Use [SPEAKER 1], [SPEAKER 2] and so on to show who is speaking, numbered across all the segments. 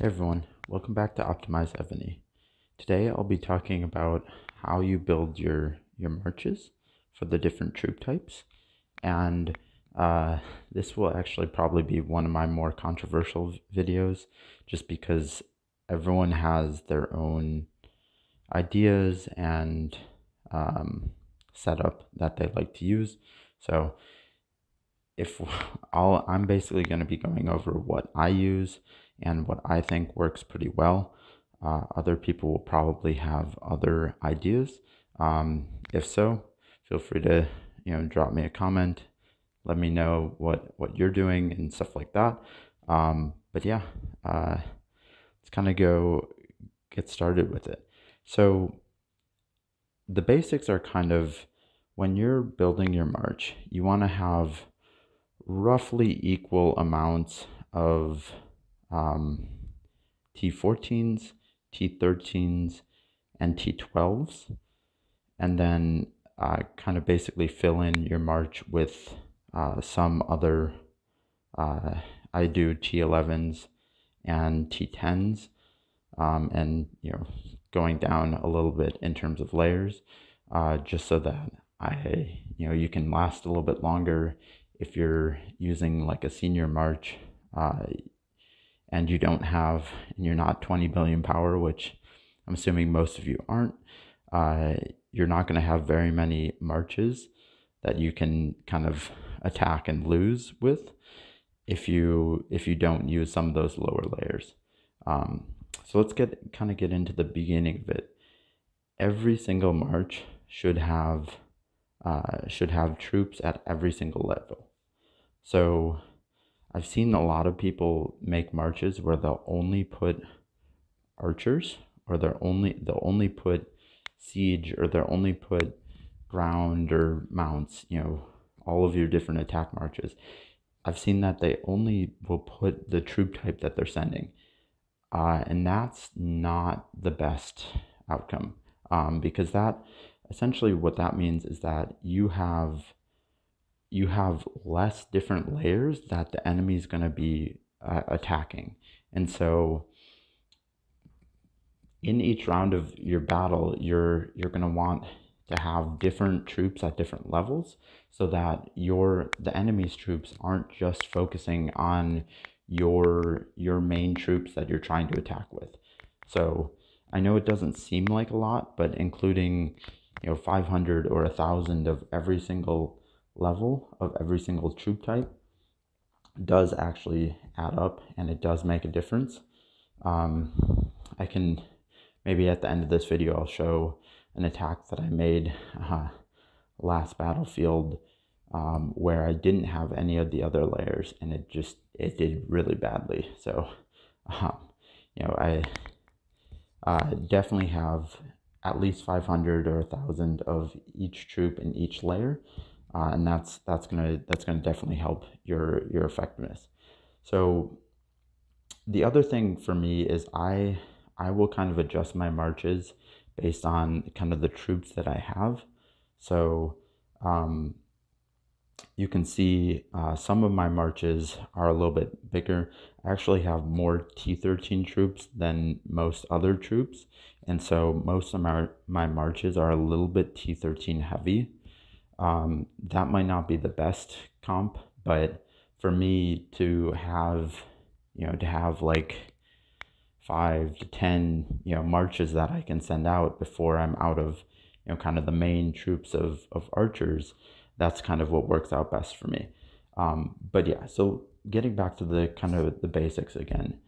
[SPEAKER 1] Hey everyone, welcome back to OptimizEvony. Today I'll be talking about how you build your marches for the different troop types, and this will actually probably be one of my more controversial videos just because everyone has their own ideas and setup that they like to use. So I'm basically going to be going over what I use and what I think works pretty well. Other people will probably have other ideas. If so, feel free to drop me a comment, let me know what you're doing and stuff like that. But yeah, let's kind of get started with it. So the basics are kind of, when you're building your march, you want to have roughly equal amounts of T14s, T13s, and T12s, and then kind of basically fill in your march with some other, I do T11s and T10s, and going down a little bit in terms of layers, just so that you can last a little bit longer if you're using like a senior march, and you're not 20 billion power, which I'm assuming most of you aren't. You're not going to have very many marches that you can kind of attack and lose with if you don't use some of those lower layers. So let's get into the beginning of it. Every single march should have troops at every single level. So I've seen a lot of people make marches where they'll only put archers, or they'll only put siege, or they'll only put ground or mounts, all of your different attack marches. I've seen that they only will put the troop type that they're sending. And that's not the best outcome, because that essentially what that means is that you have less different layers that the enemy is going to be attacking. And so in each round of your battle, you're going to want to have different troops at different levels, so that the enemy's troops aren't just focusing on your main troops that you're trying to attack with. So I know it doesn't seem like a lot, but including 500 or 1,000 of every single level of every single troop type does actually add up, and it does make a difference. I can maybe at the end of this video I'll show an attack that I made last battlefield, where I didn't have any of the other layers, and it did really badly. So I definitely have at least 500 or 1,000 of each troop in each layer, and that's gonna definitely help your effectiveness. So the other thing for me is I will kind of adjust my marches based on kind of the troops that I have. So you can see some of my marches are a little bit bigger. I actually have more T13 troops than most other troops, and so most of my marches are a little bit T13 heavy. That might not be the best comp, but for me to have like 5 to 10 marches that I can send out before I'm out of kind of the main troops of archers, that's kind of what works out best for me. But yeah, so getting back to the kind of the basics again,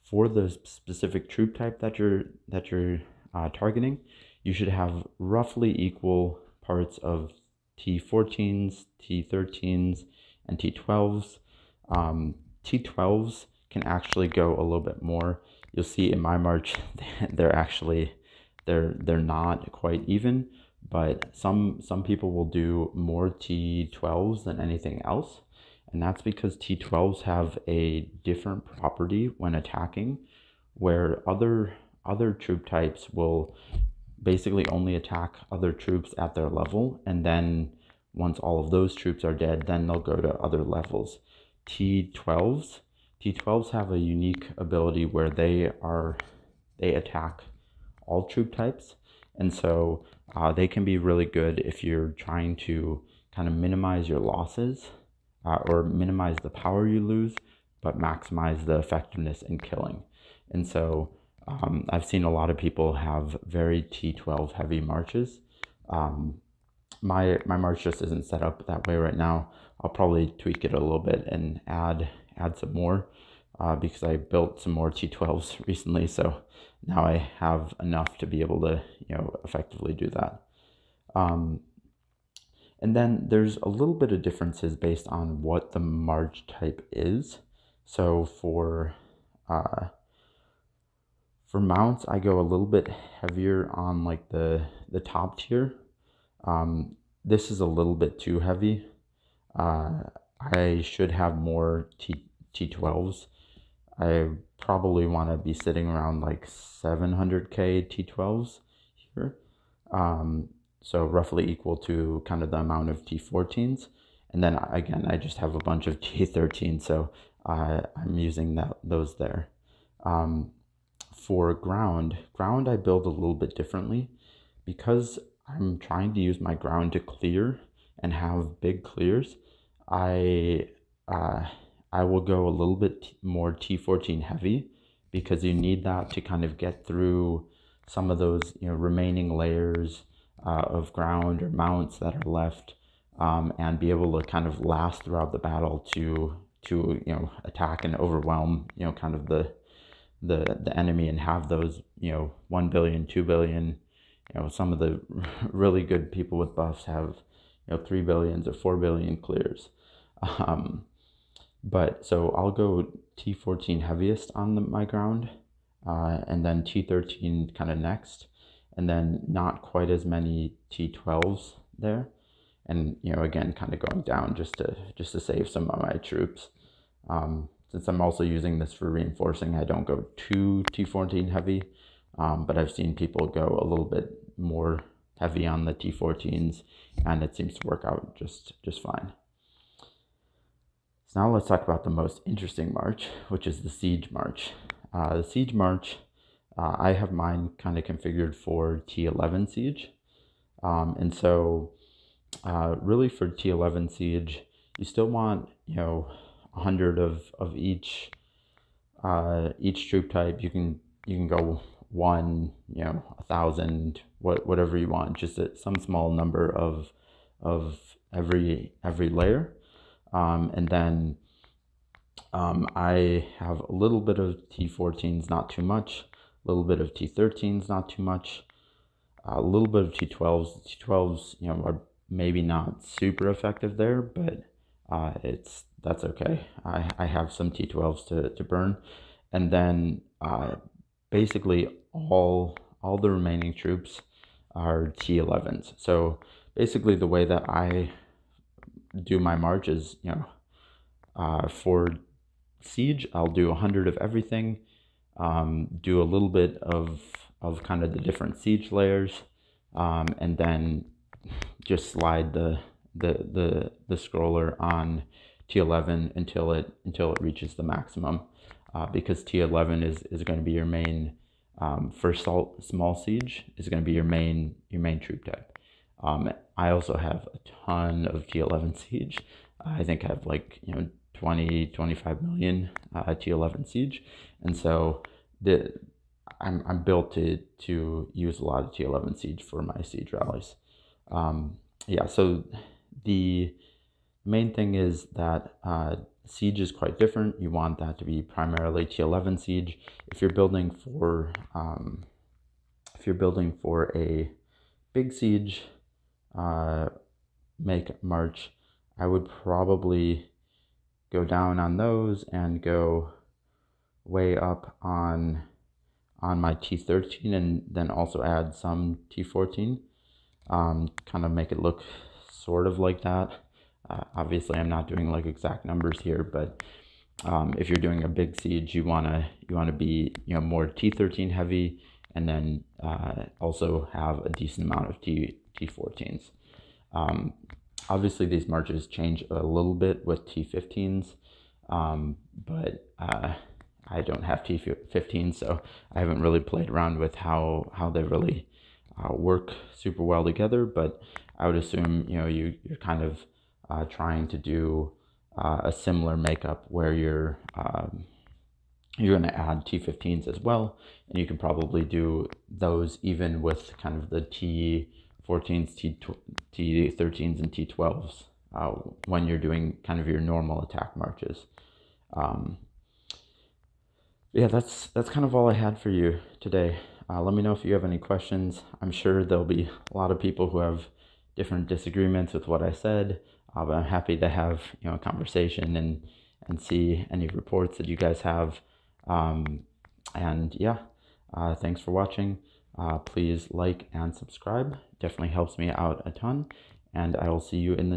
[SPEAKER 1] for the specific troop type that you're targeting, you should have roughly equal parts of T14s, T13s, and T12s. T12s can actually go a little bit more. You'll see in my march, they're not quite even, but some people will do more T12s than anything else, and that's because T12s have a different property when attacking, where other troop types will basically only attack other troops at their level, and then once all of those troops are dead, then they'll go to other levels. T12s, T12s have a unique ability where they attack all troop types, and so they can be really good if you're trying to kind of minimize your losses or minimize the power you lose, but maximize the effectiveness in killing. And so I've seen a lot of people have very T12 heavy marches. My march just isn't set up that way right now. I'll probably tweak it a little bit and add some more because I built some more T12s recently, so now I have enough to be able to effectively do that. And then there's a little bit of differences based on what the march type is. So for mounts, I go a little bit heavier on like the top tier. This is a little bit too heavy. I should have more T12s. I probably want to be sitting around like 700k T12s here. So roughly equal to kind of the amount of T14s. And then again, I just have a bunch of T13s, so I'm using those there. For ground I build a little bit differently because I'm trying to use my ground to clear and have big clears. I will go a little bit more T14 heavy because you need that to kind of get through some of those remaining layers of ground or mounts that are left, and be able to kind of last throughout the battle to attack and overwhelm kind of the enemy and have those 1 billion, 2 billion. Some of the really good people with buffs have 3 billions or 4 billion clears. But so I'll go T14 heaviest on my ground, and then T13 kind of next, and then not quite as many T12s there, and again kind of going down just to save some of my troops. Since I'm also using this for reinforcing, I don't go too T14 heavy, but I've seen people go a little bit more heavy on the T14s, and it seems to work out just fine. So now let's talk about the most interesting march, which is the siege march. The siege march, I have mine kind of configured for T11 siege, and so really for T11 siege, you still want 100 of each troop type. You can go 1, 1,000, whatever you want, just some small number of every layer. And then I have a little bit of T14s, not too much, a little bit of T13s, not too much, a little bit of T12s. T12s, are maybe not super effective there, but that's okay. I have some T12s to burn. And then basically all the remaining troops are T11s. So basically the way that I do my march is, for siege, I'll do 100 of everything, do a little bit of kind of the different siege layers, and then just slide the scroller on T11 until it reaches the maximum, because T11 is going to be your main, for small siege is going to be your main troop type. I also have a ton of T11 siege. I think I have like 20-25 million T11 siege, and so I'm built to use a lot of T11 siege for my siege rallies. Yeah, so the main thing is that siege is quite different. You want that to be primarily T11 siege. If you're building for a big siege make march, I would probably go down on those and go way up on my T13, and then also add some T14, kind of make it look sort of like that. Obviously I'm not doing like exact numbers here, but if you're doing a big siege, you want to be more T13 heavy, and then also have a decent amount of T14s. Obviously these marches change a little bit with T15s, but I don't have T15, so I haven't really played around with how they really work super well together. But I would assume, you know, you're kind of trying to do a similar makeup where you're going to add T15s as well, and you can probably do those even with kind of the T14s, T13s, and T12s when you're doing kind of your normal attack marches. Yeah, that's kind of all I had for you today. Let me know if you have any questions. I'm sure there'll be a lot of people who have different disagreements with what I said, but I'm happy to have, you know, a conversation and see any reports that you guys have. And yeah, thanks for watching. Please like and subscribe. Definitely helps me out a ton. And I will see you in the next